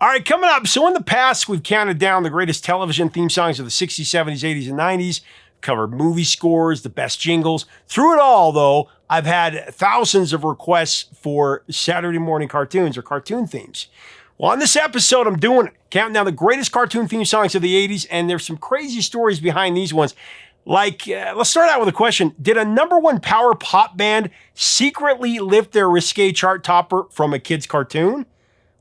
All right, coming up. So in the past, we've counted down the greatest television theme songs of the 60s, 70s, 80s, and 90s, covered movie scores, the best jingles. Through it all, though, I've had thousands of requests for Saturday morning cartoons or cartoon themes. Well, on this episode, I'm doing it, counting down the greatest cartoon theme songs of the 80s, and there's some crazy stories behind these ones. Like, let's start out with a question. Did a #1 power pop band secretly lift their risqué chart topper from a kid's cartoon?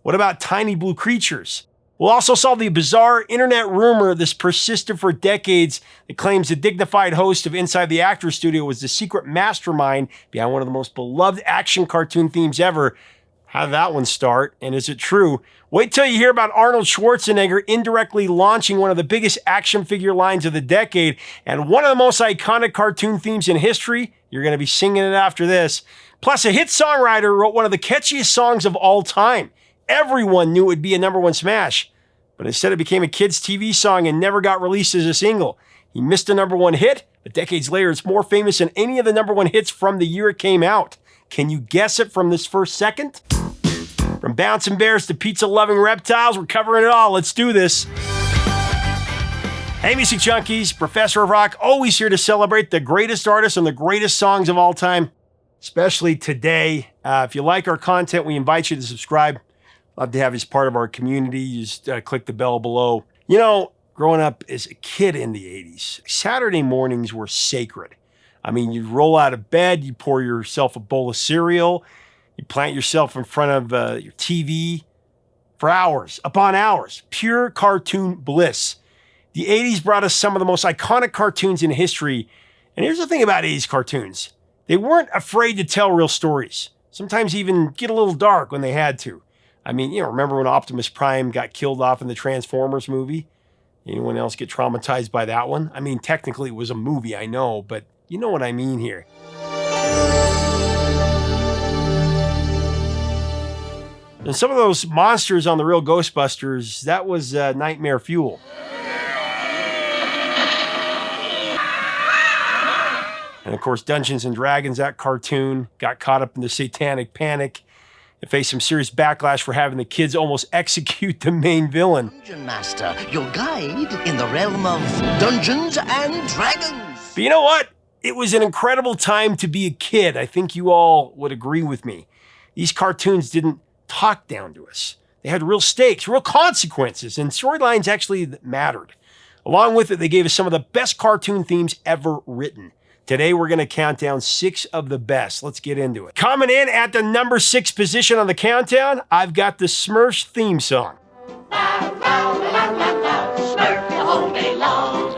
What about tiny blue creatures? We'll also solve the bizarre internet rumor that's persisted for decades that claims the dignified host of Inside the Actors Studio was the secret mastermind behind one of the most beloved action cartoon themes ever. How did that one start? And is it true? Wait till you hear about Arnold Schwarzenegger indirectly launching one of the biggest action figure lines of the decade and one of the most iconic cartoon themes in history. You're going to be singing it after this. Plus, a hit songwriter wrote one of the catchiest songs of all time. Everyone knew it would be a #1 smash, but instead it became a kid's TV song and never got released as a single. He missed a #1 hit, but decades later it's more famous than any of the #1 hits from the year it came out. Can you guess it from this first second? From bouncing bears to pizza-loving reptiles, we're covering it all. Let's do this. Hey, music junkies, Professor of Rock, always here to celebrate the greatest artists and the greatest songs of all time, especially today. If you like our content, we invite you to subscribe. Love to have you as part of our community. Just click the bell below. You know, growing up as a kid in the 80s, Saturday mornings were sacred. I mean, you'd roll out of bed, you pour yourself a bowl of cereal, you plant yourself in front of your TV for hours upon hours. Pure cartoon bliss. The 80s brought us some of the most iconic cartoons in history. And here's the thing about 80s cartoons. They weren't afraid to tell real stories. Sometimes even get a little dark when they had to. I mean, remember when Optimus Prime got killed off in the Transformers movie? Anyone else get traumatized by that one? I mean, technically it was a movie, I know, but you know what I mean here. And some of those monsters on the real Ghostbusters, that was nightmare fuel. And of course, Dungeons and Dragons, that cartoon, got caught up in the satanic panic. It faced some serious backlash for having the kids almost execute the main villain. Dungeon Master, your guide in the realm of Dungeons and Dragons. But you know what? It was an incredible time to be a kid. I think you all would agree with me. These cartoons didn't talk down to us. They had real stakes, real consequences, and storylines actually that mattered. Along with it, they gave us some of the best cartoon themes ever written. Today, we're going to count down 6 of the best. Let's get into it. Coming in at the #6 position on the countdown, I've got the Smurfs theme song. Smurf the whole day long.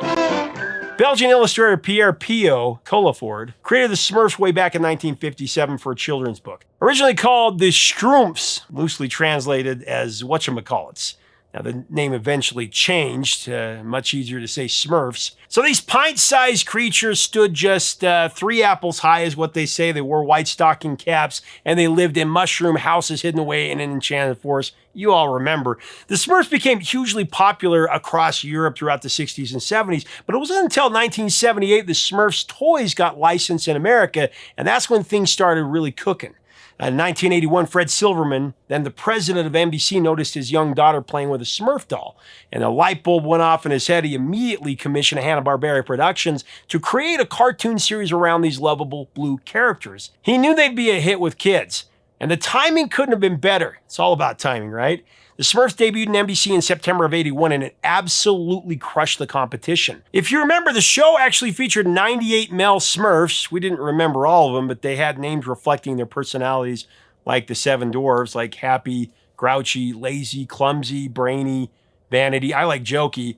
Belgian illustrator Pierre Pio Colleford created the Smurfs way back in 1957 for a children's book. Originally called the Schtroumpfs, loosely translated as whatchamacallits. Now, the name eventually changed, much easier to say Smurfs. So these pint-sized creatures stood just 3 apples high is what they say. They wore white stocking caps, and they lived in mushroom houses hidden away in an enchanted forest. You all remember. The Smurfs became hugely popular across Europe throughout the 60s and 70s, but it wasn't until 1978 the Smurfs toys got licensed in America, and that's when things started really cooking. In 1981, Fred Silverman, then the president of NBC, noticed his young daughter playing with a Smurf doll, and a light bulb went off in his head. He immediately commissioned Hanna-Barbera Productions to create a cartoon series around these lovable blue characters. He knew they'd be a hit with kids, and the timing couldn't have been better. It's all about timing, right? The Smurfs debuted in NBC in September of '81, and it absolutely crushed the competition. If you remember, the show actually featured 98 male Smurfs. We didn't remember all of them, but they had names reflecting their personalities, like the 7 dwarves, like Happy, Grouchy, Lazy, Clumsy, Brainy, Vanity. I like Jokey.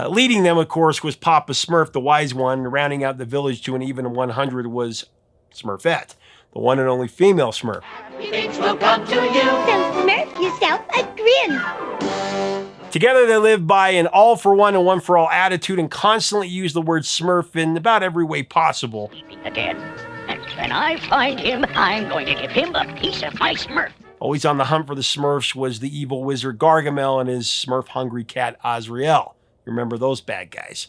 Leading them, of course, was Papa Smurf, the wise one. Rounding out the village to an even 100 was Smurfette, the one and only female Smurf. Things will come to you. So Smurf yourself a grin. Together, they live by an all-for-one and one-for-all attitude and constantly use the word Smurf in about every way possible. Again. And when I find him, I'm going to give him a piece of my Smurf. Always on the hunt for the Smurfs was the evil wizard Gargamel and his Smurf-hungry cat Azrael. You remember those bad guys.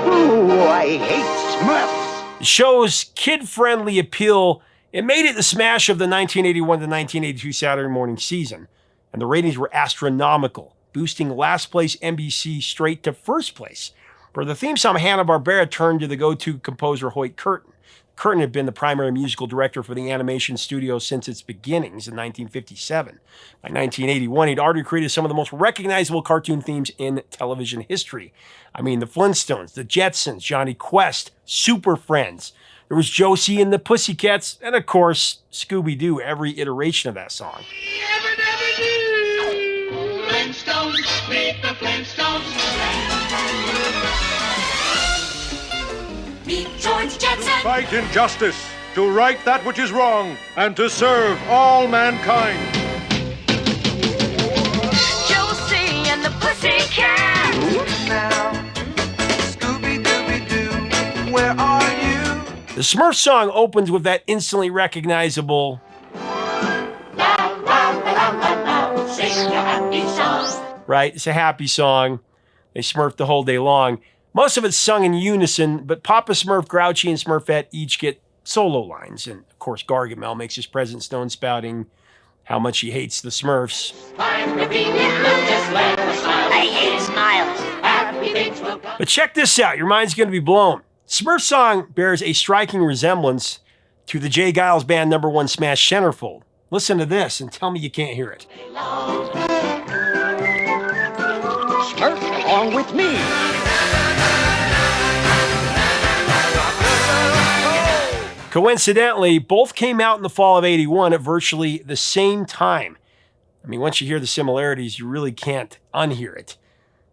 Ooh, I hate Smurfs. The show's kid-friendly appeal It made it the smash of the 1981 to 1982 Saturday morning season, and the ratings were astronomical, boosting last place NBC straight to first place. For the theme song, Hanna-Barbera turned to the go-to composer Hoyt Curtin. Curtin had been the primary musical director for the animation studio since its beginnings in 1957. By 1981, he'd already created some of the most recognizable cartoon themes in television history. I mean, the Flintstones, the Jetsons, Johnny Quest, Super Friends. There was Josie and the Pussycats, and of course, Scooby-Doo, every iteration of that song. Flintstones, meet the Flintstones. Meet George Jetson. Fight injustice, to right that which is wrong, and to serve all mankind. Josie and the Pussycats. Now, Scooby-Dooby-Doo, where are you? The Smurfs song opens with that instantly recognizable Sing a happy song. right? It's a happy song. They Smurf the whole day long. Most of it's sung in unison, but Papa Smurf, Grouchy, and Smurfette each get solo lines. And of course, Gargamel makes his presence known, spouting how much he hates the Smurfs. I'm repeating, just let us smile. I hate smiles. Happy things will come. But check this out, your mind's going to be blown. Smurf song bears a striking resemblance to the J Geils Band #1 smash Centerfold. Listen to this and tell me you can't hear it. Smurf along with me. Coincidentally, both came out in the fall of '81 at virtually the same time. I mean, once you hear the similarities, you really can't unhear it.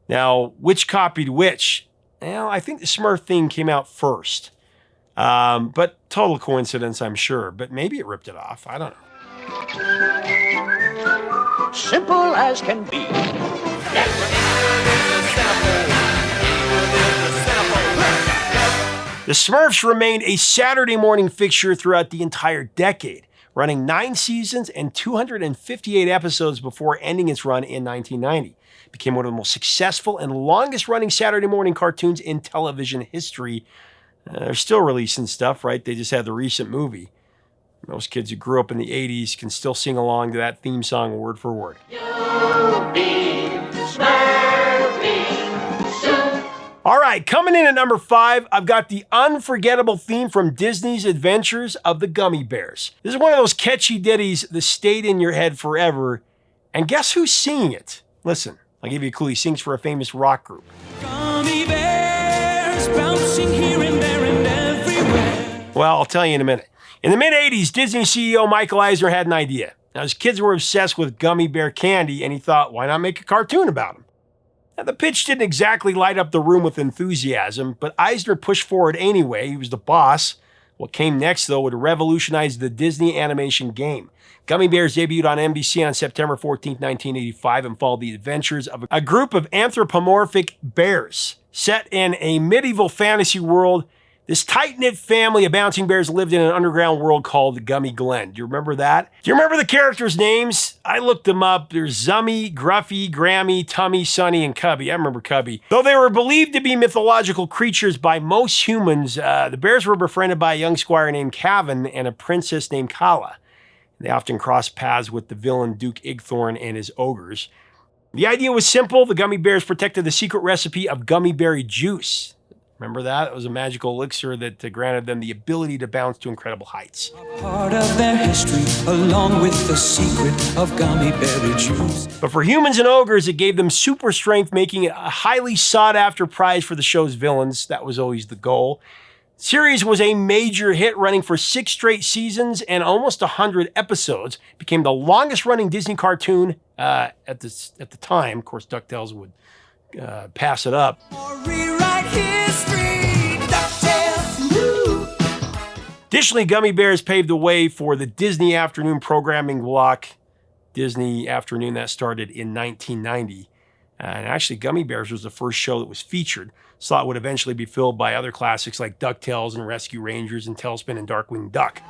Now, which copied which? Well, I think the Smurf theme came out first. But total coincidence, I'm sure. But maybe it ripped it off. I don't know. Simple as can be. The Smurfs remained a Saturday morning fixture throughout the entire decade, running 9 seasons and 258 episodes before ending its run in 1990. It became one of the most successful and longest-running Saturday morning cartoons in television history. They're still releasing stuff, right? They just had the recent movie. Most kids who grew up in the 80s can still sing along to that theme song word for word. You'll be Smurfing soon. All right, coming in at number 5, I've got the unforgettable theme from Disney's Adventures of the Gummi Bears. This is one of those catchy ditties that stayed in your head forever. And guess who's singing it? Listen, I'll give you a clue. He sings for a famous rock group. Gummy bears bouncing here and there and everywhere. Well, I'll tell you in a minute. In the mid-'80s, Disney CEO Michael Eisner had an idea. Now, his kids were obsessed with gummy bear candy, and he thought, why not make a cartoon about them? Now, the pitch didn't exactly light up the room with enthusiasm, but Eisner pushed forward anyway. He was the boss. What came next, though, would revolutionize the Disney animation game. Gummi Bears debuted on NBC on September 14, 1985, and followed the adventures of a group of anthropomorphic bears. Set in a medieval fantasy world, this tight-knit family of bouncing bears lived in an underground world called Gummi Glen. Do you remember that? Do you remember the characters' names? I looked them up. There's Zummy, Gruffy, Grammy, Tummy, Sonny, and Cubby. I remember Cubby. Though they were believed to be mythological creatures by most humans, the bears were befriended by a young squire named Cavan and a princess named Kala. They often crossed paths with the villain Duke Igthorn and his ogres. The idea was simple. The Gummi Bears protected the secret recipe of gummy berry juice. Remember that? It was a magical elixir that granted them the ability to bounce to incredible heights. Part of their history, along with the secret of gummy berry juice. But for humans and ogres, it gave them super strength, making it a highly sought-after prize for the show's villains. That was always the goal. The series was a major hit, running for 6 straight seasons and almost 100 episodes. It became the longest-running Disney cartoon at the time. Of course, DuckTales would pass it up. Rewrite history, DuckTales. Woo. Additionally, Gummi Bears paved the way for the Disney Afternoon programming block. Disney Afternoon, that started in 1990. And actually, Gummi Bears was the first show that was featured. Slot would eventually be filled by other classics like DuckTales and Rescue Rangers and Tailspin and Darkwing Duck.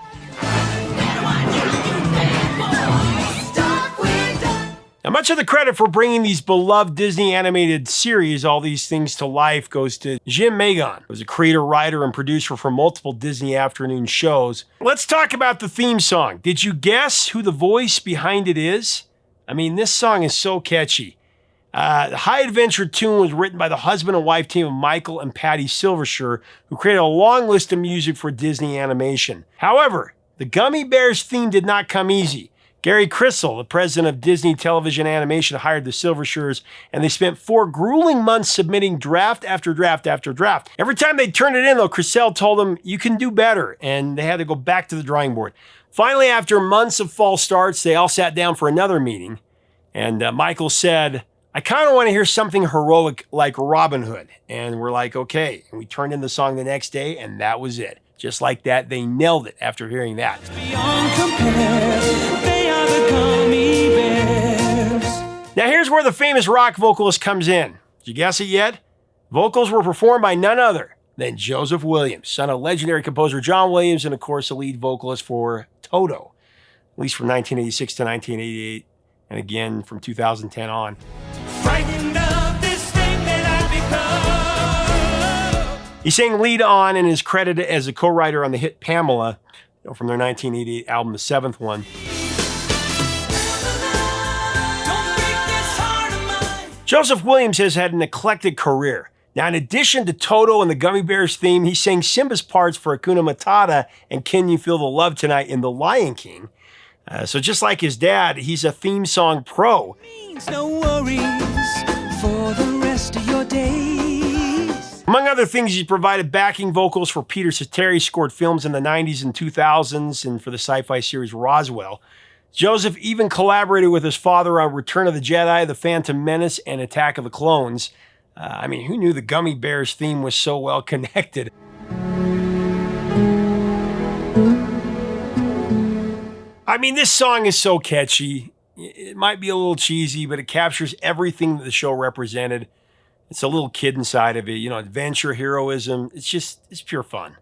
Now, much of the credit for bringing these beloved Disney animated series, all these things to life, goes to Jim Magon, who was a creator, writer, and producer for multiple Disney afternoon shows. Let's talk about the theme song. Did you guess who the voice behind it is? I mean, this song is so catchy. The High Adventure tune was written by the husband and wife team of Michael and Patty Silvershire, who created a long list of music for Disney animation. However, the Gummi Bears theme did not come easy. Gary Crystal, the president of Disney Television Animation, hired the Silvershires, and they spent 4 grueling months submitting draft after draft after draft. Every time they turned it in, though, Crystal told them, "You can do better," and they had to go back to the drawing board. Finally, after months of false starts, they all sat down for another meeting, and Michael said, "I kind of want to hear something heroic like Robin Hood." And we're like, okay. And we turned in the song the next day, and that was it. Just like that, they nailed it after hearing that. Beyond compare, they are the Gummi Bears. Now here's where the famous rock vocalist comes in. Did you guess it yet? Vocals were performed by none other than Joseph Williams, son of legendary composer John Williams, and of course the lead vocalist for Toto, at least from 1986 to 1988, and again from 2010 on. Frightened of this thing that I've become. He sang lead on and is credited as a co-writer on the hit Pamela, from their 1988 album, the 7th one. Don't break this heart of mine. Joseph Williams has had an eclectic career. Now, in addition to Toto and the Gummi Bears theme, he sang Simba's parts for Hakuna Matata and Can You Feel the Love Tonight in The Lion King. So just like his dad, he's a theme song pro. Means no worries for the rest of your days. Among other things, he provided backing vocals for Peter Cetera, scored films in the 90s and 2000s, and for the sci-fi series Roswell. Joseph even collaborated with his father on Return of the Jedi, The Phantom Menace, and Attack of the Clones. I mean, who knew the Gummi Bears theme was so well connected? I mean, this song is so catchy. It might be a little cheesy, but it captures everything that the show represented. It's a little kid inside of it, you know, adventure, heroism. It's pure fun.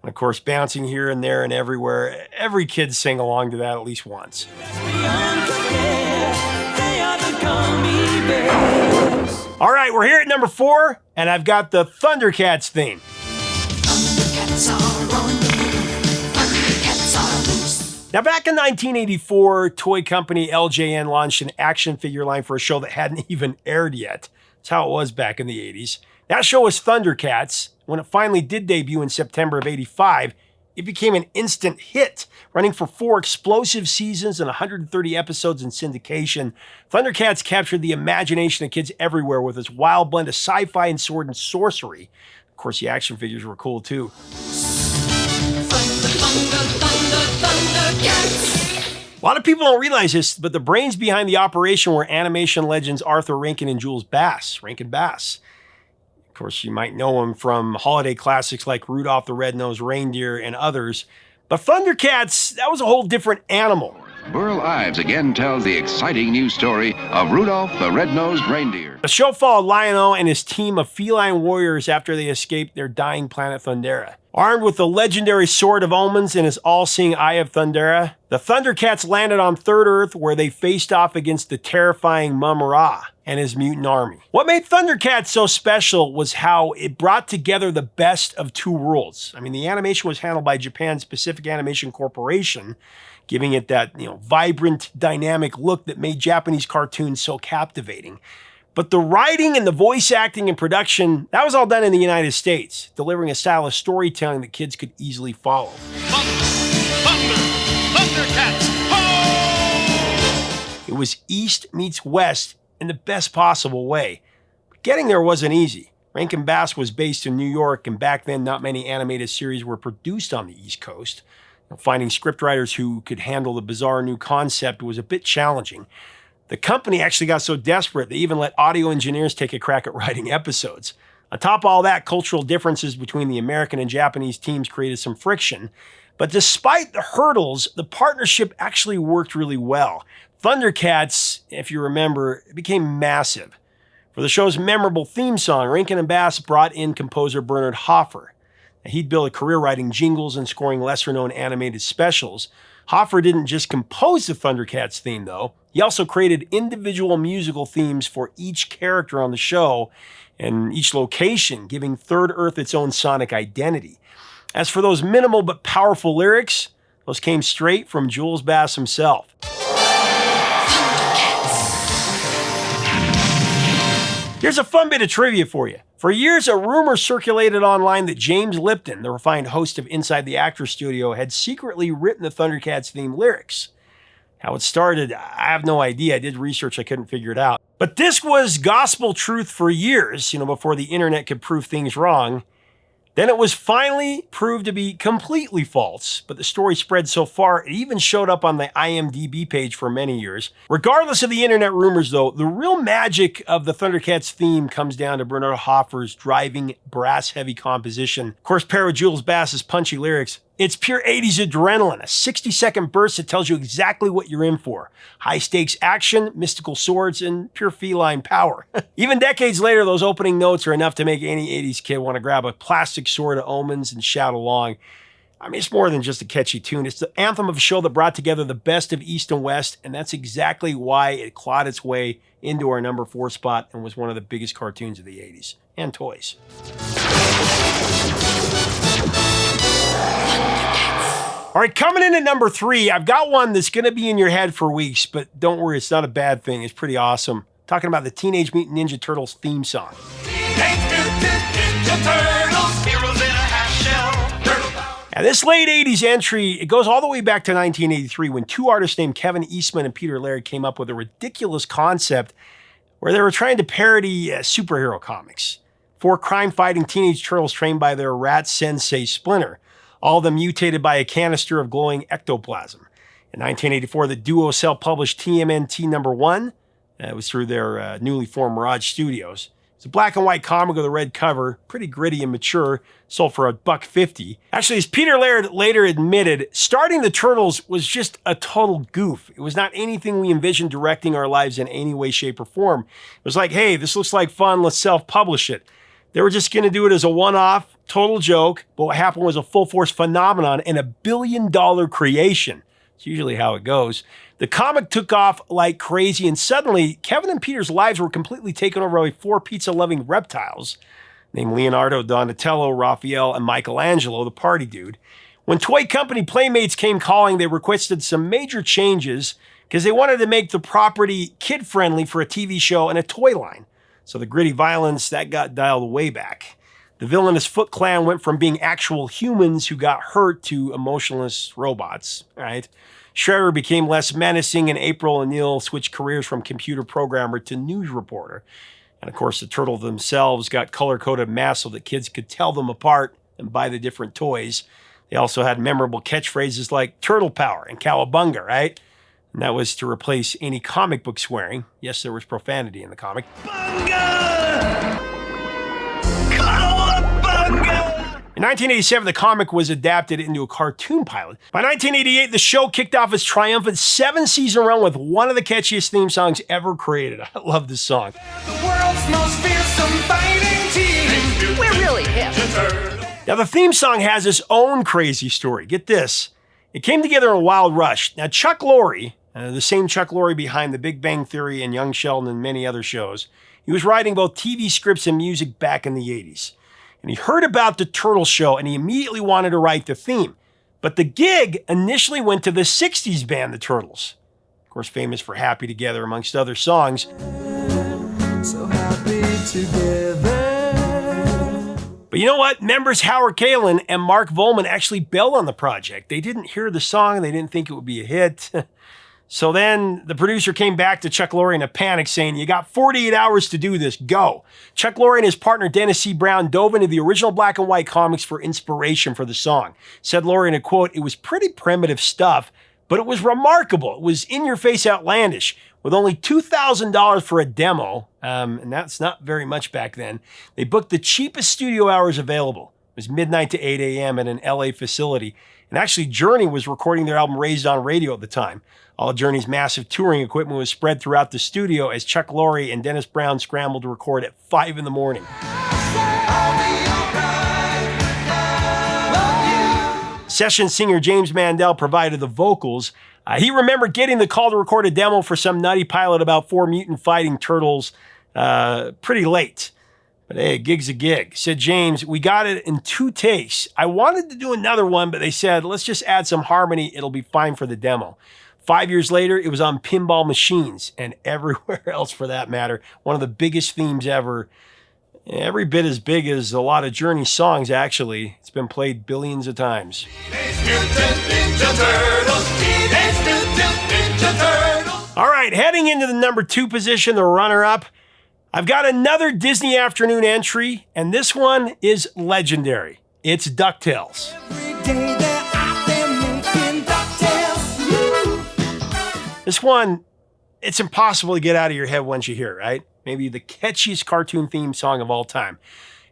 And of course, bouncing here and there and everywhere. Every kid sang along to that at least once. Beyond compare, they are the Gummi Bears. All right, we're here at number 4, and I've got the ThunderCats theme. ThunderCats are on the move. ThunderCats are loose. Now, back in 1984, toy company LJN launched an action figure line for a show that hadn't even aired yet. That's how it was back in the 80s. That show was ThunderCats. When it finally did debut in September of 85, it became an instant hit, running for 4 explosive seasons and 130 episodes in syndication. ThunderCats captured the imagination of kids everywhere with its wild blend of sci-fi and sword and sorcery. Of course, the action figures were cool too. ThunderCats. A lot of people don't realize this, but the brains behind the operation were animation legends Arthur Rankin and Jules Bass, Rankin Bass. Of course, you might know him from holiday classics like Rudolph the Red-Nosed Reindeer and others. But ThunderCats, that was a whole different animal. Burl Ives again tells the exciting new story of Rudolph the Red-Nosed Reindeer. The show followed Lion-O and his team of feline warriors after they escaped their dying planet Thundera. Armed with the legendary Sword of Omens and his all-seeing Eye of Thundera, the ThunderCats landed on Third Earth where they faced off against the terrifying Mum-Ra and his mutant army. What made ThunderCats so special was how it brought together the best of 2 worlds. I mean, the animation was handled by Japan's Pacific Animation Corporation, giving it that, vibrant, dynamic look that made Japanese cartoons so captivating. But the writing and the voice acting and production, that was all done in the United States, delivering a style of storytelling that kids could easily follow. ThunderCats! Ho! It was East meets West in the best possible way. But getting there wasn't easy. Rankin Bass was based in New York, and back then not many animated series were produced on the East Coast. Finding scriptwriters who could handle the bizarre new concept was a bit challenging. The company actually got so desperate they even let audio engineers take a crack at writing episodes. On top of all that, cultural differences between the American and Japanese teams created some friction. But despite the hurdles, the partnership actually worked really well. ThunderCats, if you remember, became massive. For the show's memorable theme song, Rankin and Bass brought in composer Bernard Hoffer. He'd built a career writing jingles and scoring lesser-known animated specials. Hoffer didn't just compose the ThunderCats theme, though. He also created individual musical themes for each character on the show and each location, giving Third Earth its own sonic identity. As for those minimal but powerful lyrics, those came straight from Jules Bass himself. Here's a fun bit of trivia for you. For years, a rumor circulated online that James Lipton, the refined host of Inside the Actors Studio, had secretly written the ThunderCats theme lyrics. How it started, I have no idea. I did research, I couldn't figure it out. But this was gospel truth for years, before the internet could prove things wrong. Then it was finally proved to be completely false, but the story spread so far it even showed up on the IMDb page for many years. Regardless of the internet rumors, though, the real magic of the ThunderCats theme comes down to Bernard Hoffer's driving, brass-heavy composition. Of course, paired with Jules Bass's punchy lyrics, it's pure 80s adrenaline, a 60-second burst that tells you exactly what you're in for. High-stakes action, mystical swords, and pure feline power. Even decades later, those opening notes are enough to make any 80s kid want to grab a plastic sword of omens and shout along. I mean, it's more than just a catchy tune. It's the anthem of a show that brought together the best of East and West, and that's exactly why it clawed its way into our number 4 spot and was one of the biggest cartoons of the 80s. And toys. All right, coming in at number 3, I've got one that's going to be in your head for weeks, but don't worry, it's not a bad thing. It's pretty awesome. Talking about the Teenage Mutant Ninja Turtles theme song. Teenage Mutant Ninja Turtles, heroes in a half-shell. Turtle power. Now, this late 80s entry, it goes all the way back to 1983 when two artists named Kevin Eastman and Peter Laird came up with a ridiculous concept where they were trying to parody superhero comics. 4 crime-fighting teenage turtles trained by their rat sensei Splinter, all of them mutated by a canister of glowing ectoplasm. In 1984, the duo self-published TMNT number 1. It was through their newly formed Mirage Studios. It's a black and white comic with a red cover, pretty gritty and mature, sold for $1.50. Actually, as Peter Laird later admitted, starting the Turtles was just a total goof. It was not anything we envisioned directing our lives in any way, shape, or form. It was like, hey, this looks like fun, let's self-publish it. They were just going to do it as a one-off, total joke, but what happened was a full-force phenomenon and $1 billion creation. It's usually how it goes. The comic took off like crazy, and suddenly, Kevin and Peter's lives were completely taken over by 4 pizza-loving reptiles, named Leonardo, Donatello, Raphael, and Michelangelo, the party dude. When toy company Playmates came calling, they requested some major changes because they wanted to make the property kid-friendly for a TV show and a toy line. So the gritty violence, that got dialed way back. The villainous Foot Clan went from being actual humans who got hurt to emotionless robots, right? Shredder became less menacing, and April and Neil switched careers from computer programmer to news reporter. And of course, the turtles themselves got color-coded masks so that kids could tell them apart and buy the different toys. They also had memorable catchphrases like Turtle Power and Cowabunga, right? And that was to replace any comic book swearing. Yes, there was profanity in the comic. In 1987, the comic was adapted into a cartoon pilot. By 1988, the show kicked off its triumphant 7-season run with one of the catchiest theme songs ever created. I love this song. The world's most fearsome fighting team. We're really hip. Now, the theme song has its own crazy story. Get this. It came together in a wild rush. Now, Chuck Lorre, the same Chuck Lorre behind The Big Bang Theory and Young Sheldon and many other shows, he was writing both TV scripts and music back in the 80s. And he heard about the Turtle Show, and he immediately wanted to write the theme. But the gig initially went to the 60s band, The Turtles. Of course, famous for Happy Together, amongst other songs. So happy together. But you know what? Members Howard Kalin and Mark Volman actually bailed on the project. They didn't hear the song. They didn't think it would be a hit. So then the producer came back to Chuck Lorre in a panic saying, you got 48 hours to do this, go. Chuck Lorre and his partner Dennis C. Brown dove into the original black and white comics for inspiration for the song. Said Lorre in a quote, it was pretty primitive stuff, but it was remarkable. It was in-your-face outlandish. With only $2,000 for a demo, and that's not very much back then, they booked the cheapest studio hours available. It was midnight to 8 a.m. at an LA facility. And actually, Journey was recording their album Raised on Radio at the time. All of Journey's massive touring equipment was spread throughout the studio as Chuck Lorre and Dennis Brown scrambled to record at 5 in the morning. Session singer James Mandel provided the vocals. He remembered getting the call to record a demo for some nutty pilot about 4 mutant fighting turtles pretty late. But hey, gig's a gig. Said James, we got it in 2 takes. I wanted to do another one, but they said, let's just add some harmony. It'll be fine for the demo. 5 years later, it was on pinball machines and everywhere else for that matter. One of the biggest themes ever. Every bit as big as a lot of Journey songs, actually. It's been played billions of times. All right, heading into the number 2 position, the runner-up. I've got another Disney Afternoon entry, and this one is legendary. It's DuckTales. This one, it's impossible to get out of your head once you hear it, right? Maybe the catchiest cartoon theme song of all time.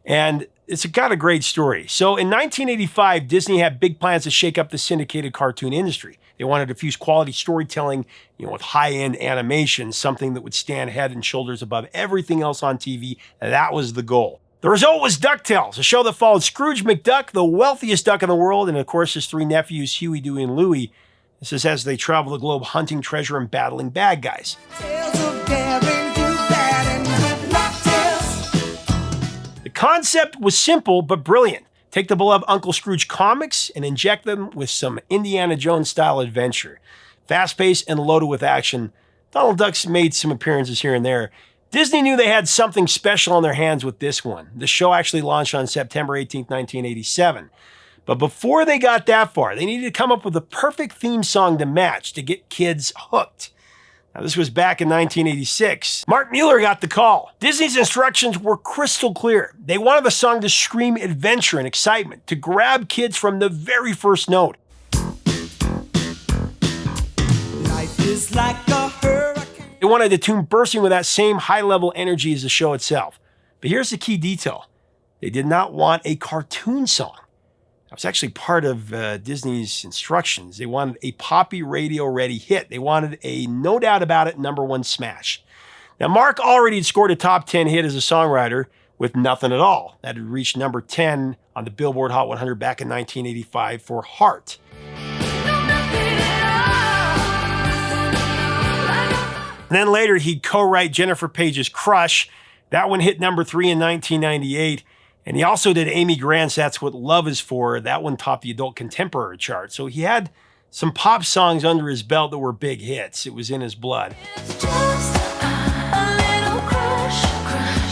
And it's got a great story. So in 1985, Disney had big plans to shake up the syndicated cartoon industry. They wanted to fuse quality storytelling, with high-end animation, something that would stand head and shoulders above everything else on TV. And that was the goal. The result was DuckTales, a show that followed Scrooge McDuck, the wealthiest duck in the world, and of course his 3 nephews, Huey, Dewey, and Louie. This is as they travel the globe hunting treasure and battling bad guys. The concept was simple but brilliant. Take the beloved Uncle Scrooge comics and inject them with some Indiana Jones-style adventure. Fast-paced and loaded with action, Donald Duck's made some appearances here and there. Disney knew they had something special on their hands with this one. The show actually launched on September 18, 1987. But before they got that far, they needed to come up with a perfect theme song to match to get kids hooked. Now, this was back in 1986. Mark Mueller got the call. Disney's instructions were crystal clear. They wanted the song to scream adventure and excitement, to grab kids from the very first note. Life is like a hurricane. They wanted the tune bursting with that same high-level energy as the show itself. But here's the key detail. They did not want a cartoon song. That was actually part of Disney's instructions. They wanted a poppy radio-ready hit. They wanted a, no doubt about it, #1 smash. Now, Mark already had scored a top 10 hit as a songwriter with Nothing at All. That had reached number 10 on the Billboard Hot 100 back in 1985 for Heart. And then later, he'd co-write Jennifer Page's Crush. That one hit number 3 in 1998. And he also did Amy Grant's That's What Love Is For. That one topped the adult contemporary chart. So he had some pop songs under his belt that were big hits. It was in his blood. It's just a little crush,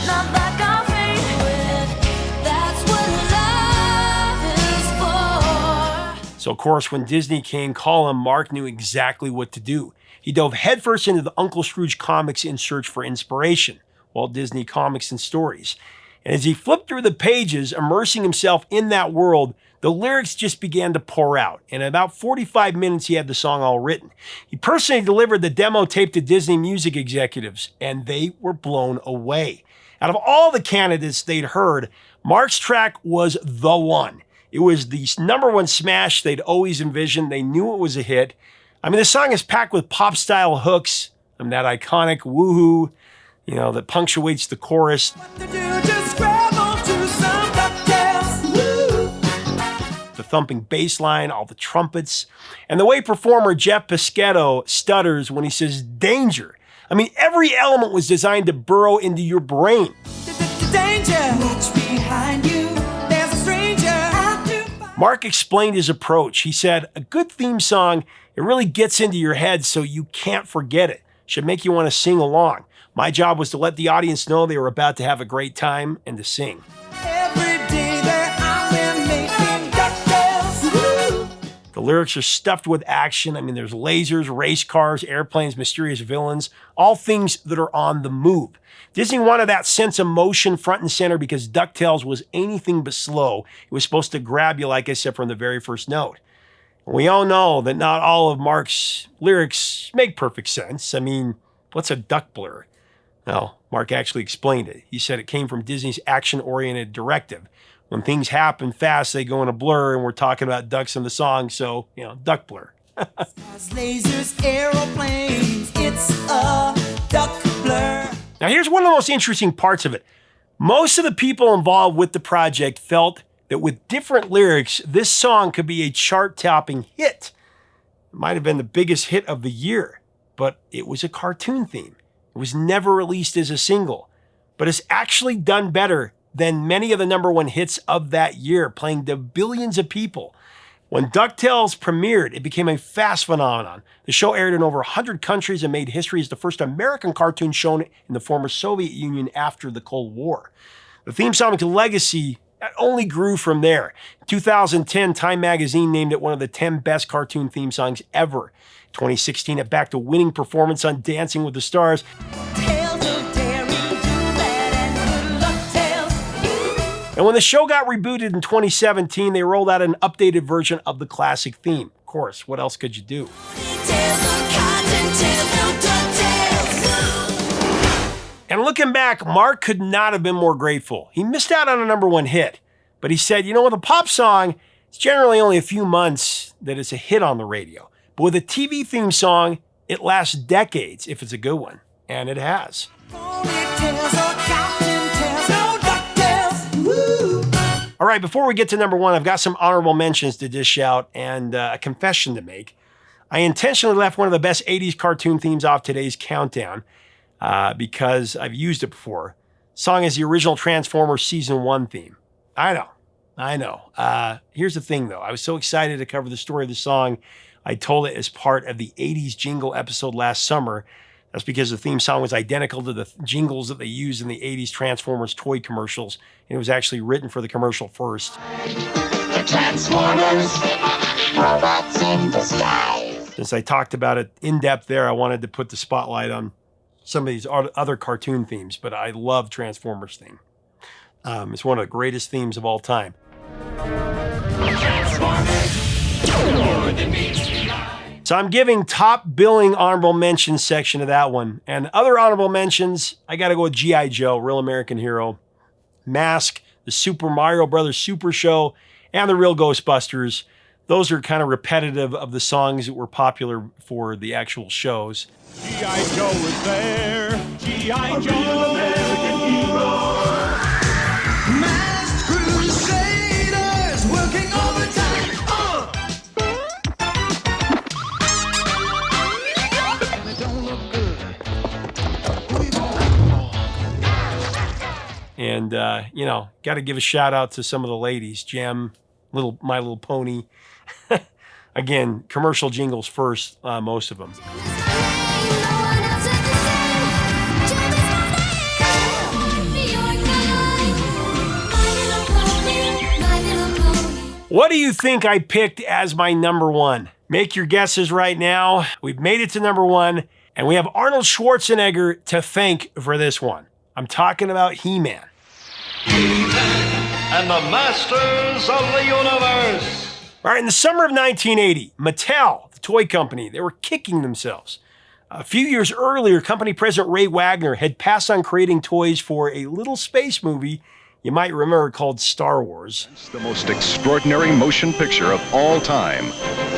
not like our favorite. That's what love is for. So, of course, when Disney came calling, Mark knew exactly what to do. He dove headfirst into the Uncle Scrooge comics in search for inspiration. Walt Disney Comics and Stories. And as he flipped through the pages, immersing himself in that world, the lyrics just began to pour out. In about 45 minutes, he had the song all written. He personally delivered the demo tape to Disney music executives, and they were blown away. Out of all the candidates they'd heard, Mark's track was the one. It was the #1 smash they'd always envisioned. They knew it was a hit. I mean, the song is packed with pop-style hooks, and that iconic woohoo, that punctuates the chorus. The thumping bass line, all the trumpets, and the way performer Jeff Piscetto stutters when he says danger. I mean, every element was designed to burrow into your brain. Danger, watch behind you. There's a stranger. Mark explained his approach. He said, a good theme song, it really gets into your head so you can't forget it. Should make you want to sing along. My job was to let the audience know they were about to have a great time and to sing. Every day that I've been making DuckTales. The lyrics are stuffed with action. I mean, there's lasers, race cars, airplanes, mysterious villains, all things that are on the move. Disney wanted that sense of motion front and center because DuckTales was anything but slow. It was supposed to grab you, like I said, from the very first note. We all know that not all of Mark's lyrics make perfect sense. I mean, what's a duck blur? Well, Mark actually explained it. He said it came from Disney's action-oriented directive. When things happen fast, they go in a blur, and we're talking about ducks in the song, so, duck blur. Lasers, aeroplanes, it's a duck blur. Now, here's one of the most interesting parts of it. Most of the people involved with the project felt that with different lyrics, this song could be a chart-topping hit. It might have been the biggest hit of the year, but it was a cartoon theme. It was never released as a single, but it's actually done better than many of the number one hits of that year, playing to billions of people. When DuckTales premiered, it became a fast phenomenon. The show aired in over 100 countries and made history as the first American cartoon shown in the former Soviet Union after the Cold War. The theme song's legacy only grew from there. In 2010, Time magazine named it one of the 10 best cartoon theme songs ever. In 2016, it backed a winning performance on Dancing with the Stars. And when the show got rebooted in 2017, they rolled out an updated version of the classic theme. Of course, what else could you do? And looking back, Mark could not have been more grateful. He missed out on a number one hit, but he said, you know, with a pop song, it's generally only a few months that it's a hit on the radio. But with a TV theme song, it lasts decades if it's a good one. And it has. All right, before we get to number one, I've got some honorable mentions to dish out and a confession to make. I intentionally left one of the best 80s cartoon themes off today's countdown because I've used it before. Song is the original Transformers Season 1 theme. I know. Here's the thing, though. I was so excited to cover the story of the song, I told it as part of the 80s jingle episode last summer. That's because the theme song was identical to the jingles that they used in the 80s Transformers toy commercials, and it was actually written for the commercial first. The Transformers, robots in disguise. Since I talked about it in depth there, I wanted to put the spotlight on some of these other cartoon themes, but I love Transformers theme. It's one of the greatest themes of all time. So I'm giving top billing honorable mentions section to that one. And other honorable mentions, I got to go with G.I. Joe, Real American Hero, Mask, the Super Mario Brothers Super Show, and the Real Ghostbusters. Those are kind of repetitive of the songs that were popular for the actual shows. G.I. Joe is there. G.I. Joe. American hero. Masked crusaders working overtime. And it don't look good. And, got to give a shout out to some of the ladies. Jem, My Little Pony. Again, commercial jingles first, most of them. What do you think I picked as my number one? Make your guesses right now. We've made it to number one, and we have Arnold Schwarzenegger to thank for this one. I'm talking about He-Man. And the masters of the universe. All right, in the summer of 1980, Mattel, the toy company, they were kicking themselves. A few years earlier, company president Ray Wagner had passed on creating toys for a little space movie you might remember called Star Wars. It's the most extraordinary motion picture of all time,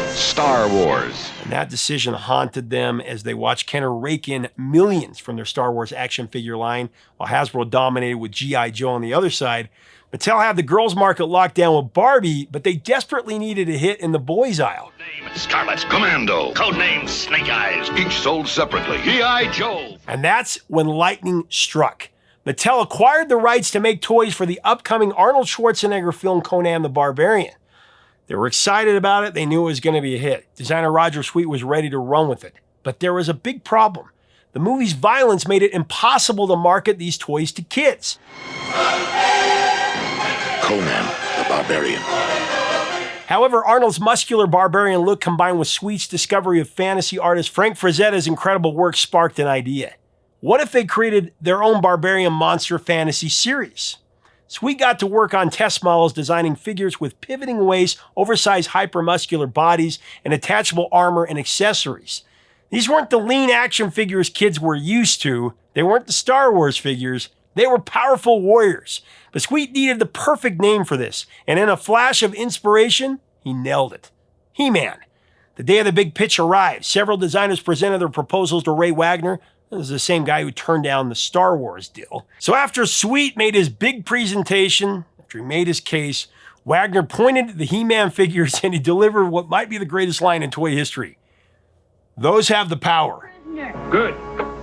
Star Wars. And that decision haunted them as they watched Kenner rake in millions from their Star Wars action figure line, while Hasbro dominated with G.I. Joe on the other side. Mattel had the girls' market locked down with Barbie, but they desperately needed a hit in the boys' aisle. Scarlet Commando. Codename Snake Eyes. Each sold separately. G.I. Joe. And that's when lightning struck. Mattel acquired the rights to make toys for the upcoming Arnold Schwarzenegger film Conan the Barbarian. They were excited about it. They knew it was going to be a hit. Designer Roger Sweet was ready to run with it. But there was a big problem. The movie's violence made it impossible to market these toys to kids. Conan the Barbarian. However, Arnold's muscular barbarian look combined with Sweet's discovery of fantasy artist Frank Frazetta's incredible work sparked an idea. What if they created their own barbarian monster fantasy series? Sweet got to work on test models designing figures with pivoting waists, oversized hypermuscular bodies, and attachable armor and accessories. These weren't the lean action figures kids were used to. They weren't the Star Wars figures. They were powerful warriors. But Sweet needed the perfect name for this, and in a flash of inspiration, he nailed it. He-Man. The day of the big pitch arrived. Several designers presented their proposals to Ray Wagner. This is the same guy who turned down the Star Wars deal. So after Sweet made his big presentation, after he made his case, Wagner pointed at the He-Man figures and he delivered what might be the greatest line in toy history. Those have the power. Good.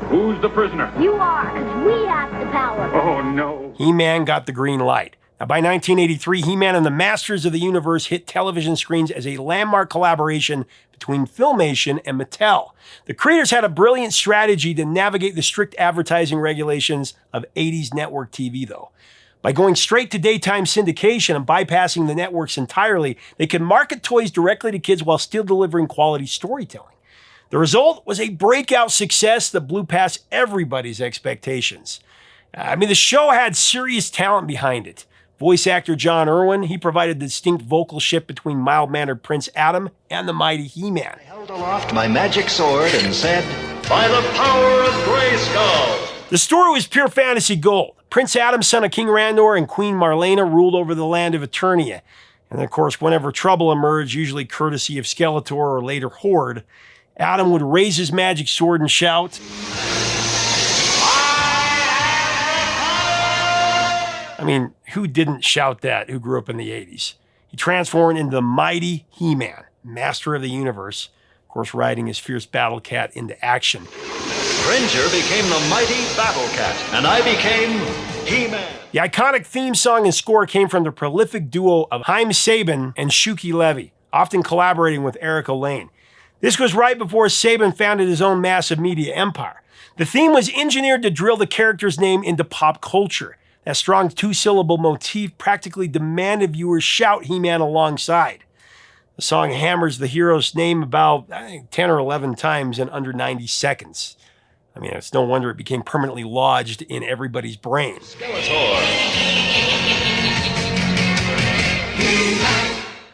Who's the prisoner? You are, because we have the power. Oh, no. He-Man got the green light. Now, by 1983, He-Man and the Masters of the Universe hit television screens as a landmark collaboration between Filmation and Mattel. The creators had a brilliant strategy to navigate the strict advertising regulations of 80s network TV, though. By going straight to daytime syndication and bypassing the networks entirely, they could market toys directly to kids while still delivering quality storytelling. The result was a breakout success that blew past everybody's expectations. The show had serious talent behind it. Voice actor John Irwin, he provided the distinct vocal shift between mild-mannered Prince Adam and the mighty He-Man. I held aloft my magic sword and said, By the power of Grayskull! The story was pure fantasy gold. Prince Adam, son of King Randor, and Queen Marlena ruled over the land of Eternia. And of course, whenever trouble emerged, usually courtesy of Skeletor or later Horde, Adam would raise his magic sword and shout, who didn't shout that, who grew up in the 80s? He transformed into the mighty He-Man, master of the universe, of course, riding his fierce battle cat into action. Cringer became the mighty Battle Cat, and I became He-Man. The iconic theme song and score came from the prolific duo of Haim Saban and Shuki Levy, often collaborating with Erica Lane. This was right before Saban founded his own massive media empire. The theme was engineered to drill the character's name into pop culture. That strong two-syllable motif practically demanded viewers shout He-Man alongside. The song hammers the hero's name about 10 or 11 times in under 90 seconds. It's no wonder it became permanently lodged in everybody's brain.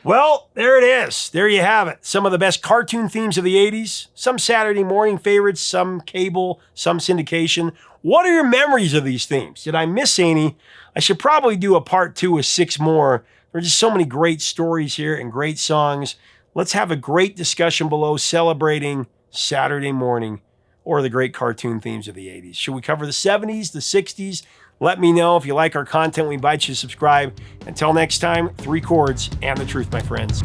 Well, there it is. There you have it. Some of the best cartoon themes of the 80s. Some Saturday morning favorites, some cable, some syndication. What are your memories of these themes? Did I miss any? I should probably do a part 2 with 6 more. There are just so many great stories here and great songs. Let's have a great discussion below celebrating Saturday morning or the great cartoon themes of the 80s. Should we cover the 70s, the 60s? Let me know. If you like our content, we invite you to subscribe. Until next time, 3 chords and the truth, my friends.